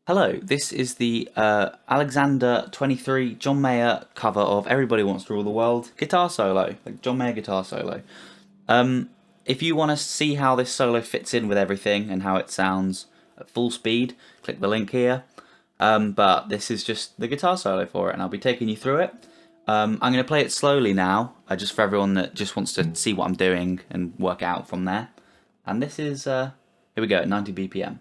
Hello, this is the Alexander 23 John Mayer cover of Everybody Wants to Rule the World guitar solo, like John Mayer guitar solo. If you want to see how this solo fits in with everything and how it sounds at full speed, click the link here. But this is just the guitar solo for it, and I'll be taking you through it. I'm going to play it slowly now, just for everyone that just wants to see what I'm doing and work out from there. And this is, here we go, at 90 BPM.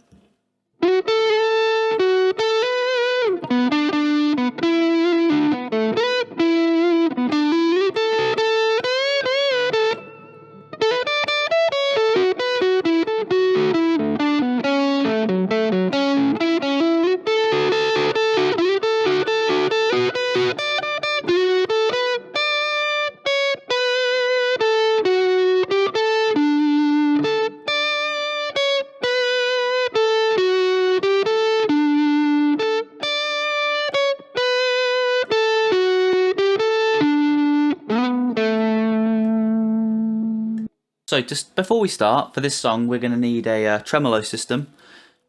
So just before we start, for this song we're going to need a tremolo system,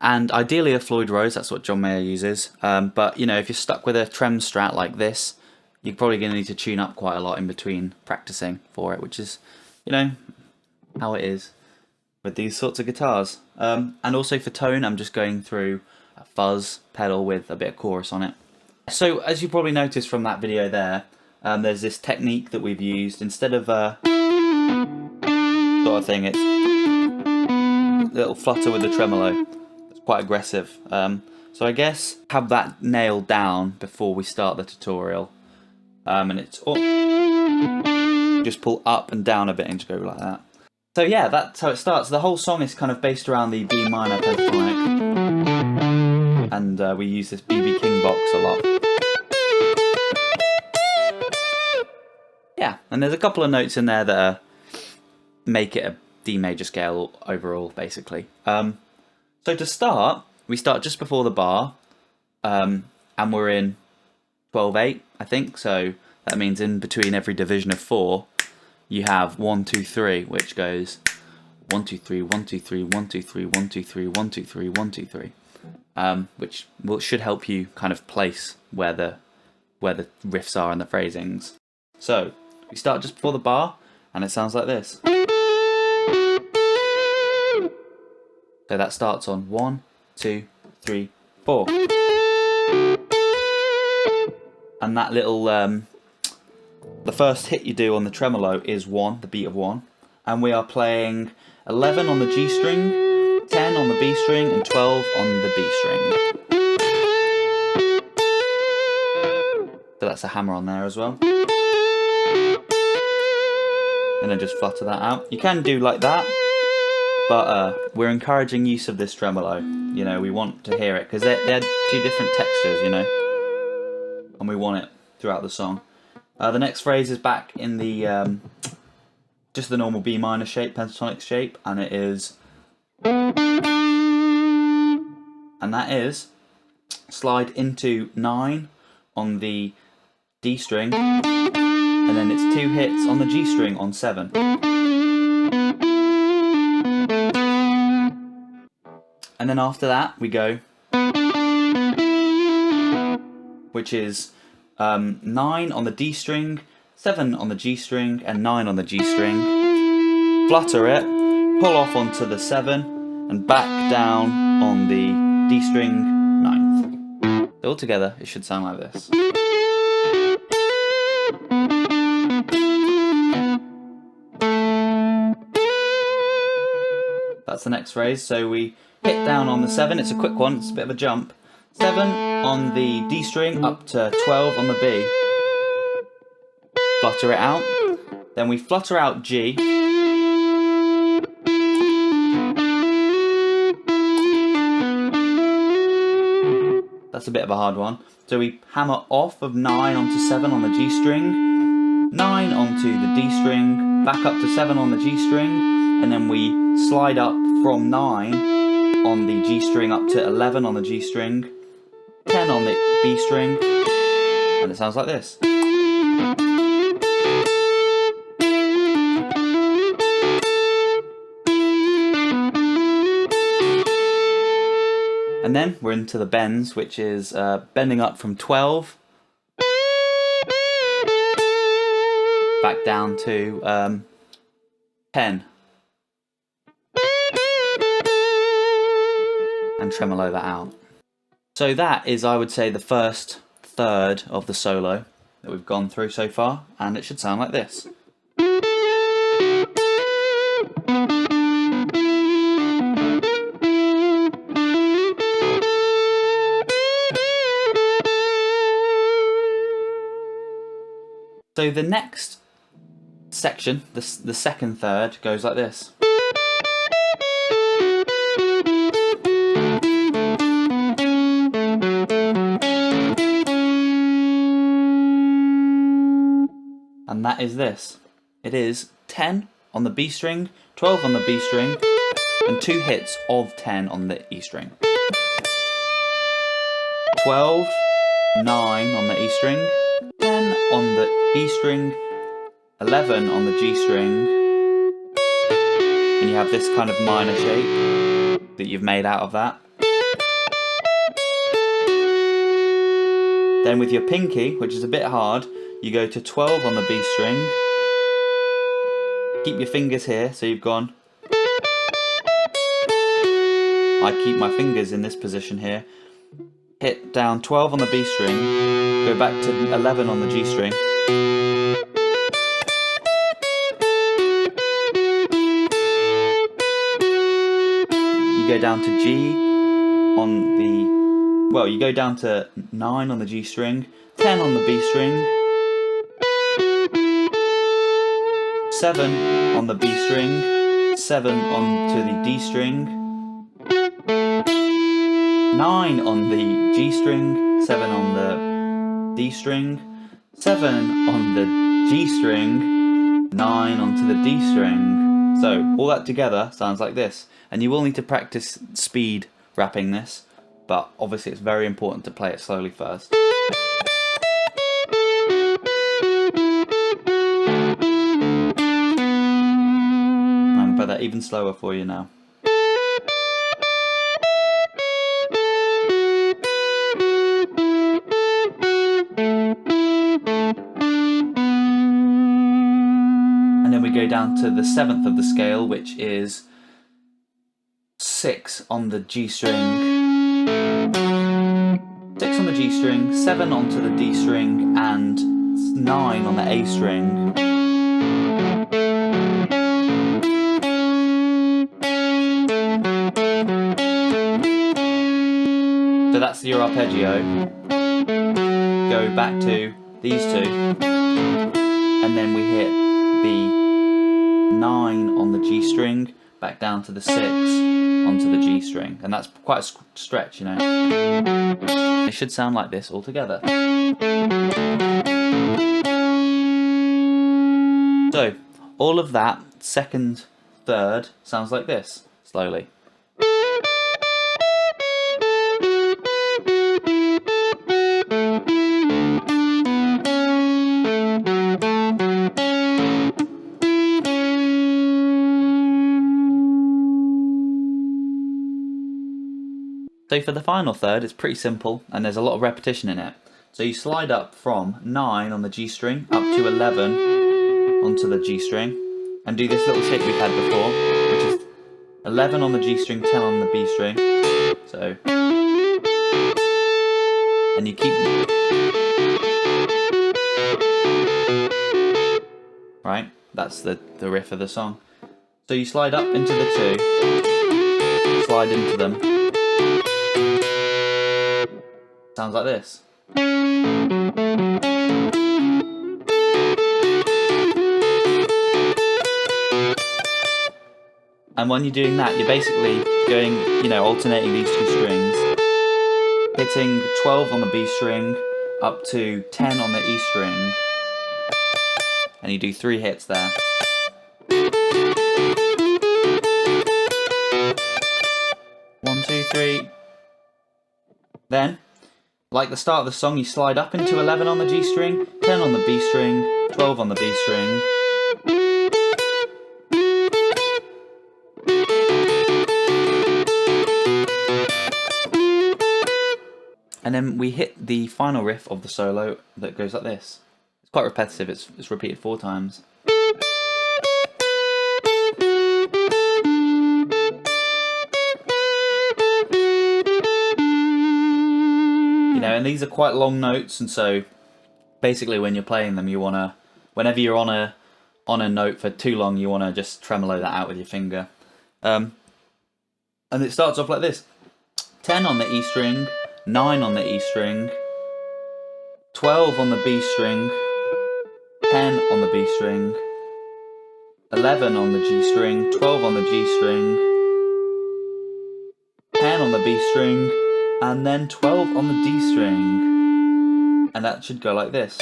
and ideally a Floyd Rose, that's what John Mayer uses. But you know, if you're stuck with a trem strat like this, you're probably going to need to tune up quite a lot in between practicing for it, which is, you know, how it is with these sorts of guitars. And also for tone, I'm just going through a fuzz pedal with a bit of chorus on it. So as you probably noticed from that video there, there's this technique that we've used. Instead of sort of thing, it's a little flutter with the tremolo. It's quite aggressive. So I guess have that nailed down before we start the tutorial. And it's just pull up and down a bit and just go like that. So yeah, that's how it starts. The whole song is kind of based around the B minor pentatonic, and we use this BB King box a lot. Yeah, and there's a couple of notes in there that make it a D major scale overall, basically. So to start, we start just before the bar, and we're in 12/8, I think. So that means in between every division of 4, you have 1, 2, 3, which goes 1, 2, 3, 1, 2, 3, 1, 2, 3, 1, 2, 3, 1, 2, 3, 1, 2, 3, which should help you kind of place where the riffs are and the phrasings. So we start just before the bar, and it sounds like this. So that starts on 1, 2, 3, 4. And that little, the first hit you do on the tremolo is 1, the beat of 1. And we are playing 11 on the G string, 10 on the B string, and 12 on the B string. So that's a hammer on there as well. And then just flutter that out. You can do like that, but we're encouraging use of this tremolo. You know, we want to hear it because they're two different textures, you know, and we want it throughout the song. The next phrase is back in the just the normal B minor shape, pentatonic shape, and it is, and that is slide into 9 on the D string, and then it's 2 hits on the G string on 7. And then after that we go, which is 9 on the D string, 7 on the G string, and 9 on the G string. Flutter it, pull off onto the 7, and back down on the D string 9th. So all together it should sound like this. That's the next phrase. So we hit down on the 7, it's a quick one, it's a bit of a jump. 7 on the D string up to 12 on the B. Flutter it out. Then we flutter out G. That's a bit of a hard one. So we hammer off of 9 onto 7 on the G string, 9 onto the D string, back up to 7 on the G string, and then we slide up from 9 on the G string up to 11 on the G string, 10 on the B string, and it sounds like this. And then we're into the bends, which is bending up from 12 back down to 10. And tremolo that out. So that is, I would say, the first third of the solo that we've gone through so far, and it should sound like this. So the next section, the second third, goes like this. And that is this. It is 10 on the B string, 12 on the B string, and 2 hits of 10 on the E string. 12, 9 on the E string, 10 on the B string, 11 on the G string, and you have this kind of minor shape that you've made out of that. Then with your pinky, which is a bit hard, you go to 12 on the B string, keep your fingers here, so you've gone. I keep my fingers in this position here, hit down 12 on the B string, go back to 11 on the G string, you go down to G on the, well, you go down to 9 on the G string, 10 on the B string, 7 on the B string, 7 onto the D string, 9 on the G string, 7 on the D string, 7 on the G string, 9 onto the D string. So all that together sounds like this, and you will need to practice speed rapping this, but obviously it's very important to play it slowly first. I'm gonna play that even slower for you now. And then we go down to the 7th of the scale, which is 6 on the G string, 6 on the G string, 7 onto the D string, and 9 on the A string. So that's your arpeggio. Go back to these two, and then we hit the 9 on the G string, back down to the 6 onto the G string, and that's quite a stretch, you know. It should sound like this all together. So all of that second third sounds like this, slowly. So for the final third, it's pretty simple, and there's a lot of repetition in it. So you slide up from 9 on the G string up to 11 onto the G string, and do this little shape we've had before, which is 11 on the G string, 10 on the B string. So, and you keep, right? That's the riff of the song. So you slide up into the 2, slide into them. Sounds like this. And when you're doing that, you're basically going, you know, alternating these two strings, hitting 12 on the B string up to 10 on the E string, and you do 3 hits there. One, two, three. Then, like the start of the song, you slide up into 11 on the G string, 10 on the B string, 12 on the B string. And then we hit the final riff of the solo that goes like this. It's quite repetitive, it's repeated 4 times. You know, and these are quite long notes, and so basically when you're playing them, you wanna, whenever you're on a note for too long, you wanna just tremolo that out with your finger. And it starts off like this: 10 on the E string, 9 on the E string, 12 on the B string, 10 on the B string, 11 on the G string, 12 on the G string, 10 on the B string, and then 12 on the D string. And that should go like this.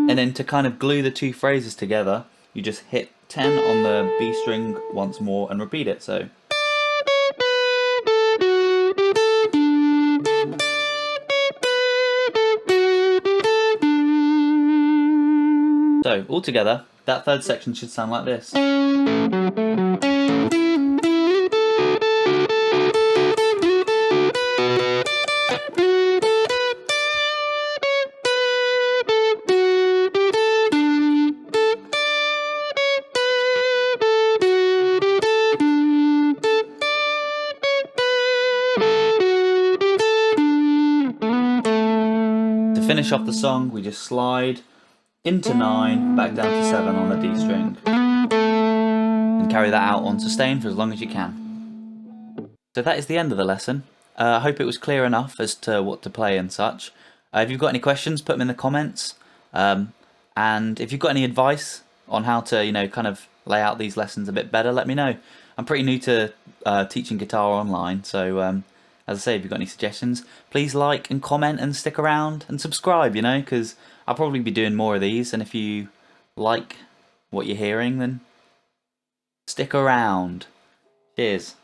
And then to kind of glue the 2 phrases together, you just hit 10 on the B string once more and repeat it. So altogether, that third section should sound like this. To finish off the song, we just slide into 9, back down to 7 on the D string, and carry that out on sustain for as long as you can. So that is the end of the lesson. I hope it was clear enough as to what to play and such. If you've got any questions, put them in the comments. And if you've got any advice on how to, you know, kind of lay out these lessons a bit better, let me know. I'm pretty new to teaching guitar online, so as I say, if you've got any suggestions, please like and comment and stick around and subscribe, you know, because I'll probably be doing more of these, and if you like what you're hearing, then stick around. Cheers.